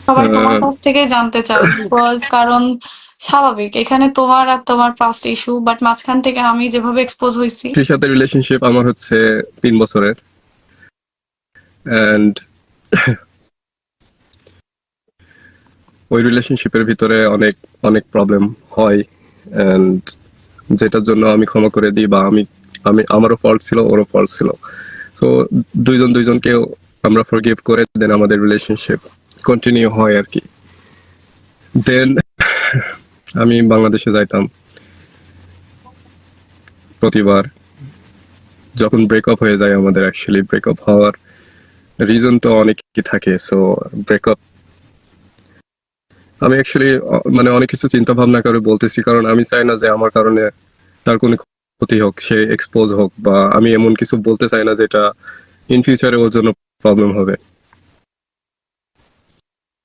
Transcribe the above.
সবাই তোমার আহ, কাছ থেকে জানতে চায়, বিকজ কারণ স্বাভাবিক এখানে তোমার আর তোমার পাস্ট ইস্যু, বাট মাঝখান থেকে আমি যেভাবে এক্সপোজ হয়েছি। স্ত্রীর সাথে রিলেশনশিপ আমার হচ্ছে 3 বছরের, অ্যান্ড ওই রিলেশনশিপের ভিতরে অনেক অনেক প্রবলেম হয়, অ্যান্ড যেটার জন্য আমি ক্ষমা করে দিই, বা আমি আমি আমারও ফল্ট ছিল, ওরও ফল্ট ছিল। সো দুইজন দুইজনকেও আমরা ফরগিভ করে দেন আমাদের রিলেশনশিপ কন্টিনিউ হয় আর কি। দেন আমি বাংলাদেশে যাইতাম প্রতিবার যখন ব্রেকআপ হয়ে যায় আমাদের। অ্যাকচুয়ালি ব্রেকআপ হওয়ার রিজন তো অনেক কি থাকে। সো ব্রেকআপ আমি অ্যাকচুয়ালি মানে অনেক কিছু চিন্তা ভাবনা করে বলতেছি, কারণ আমি চাই না যে আমার কারণে তার কোনো ক্ষতি হোক, সে এক্সপোজ হোক, বা আমি এমন কিছু বলতে চাই না যেটা ইন ফিউচারে ওর জন্য প্রবলেম হবে।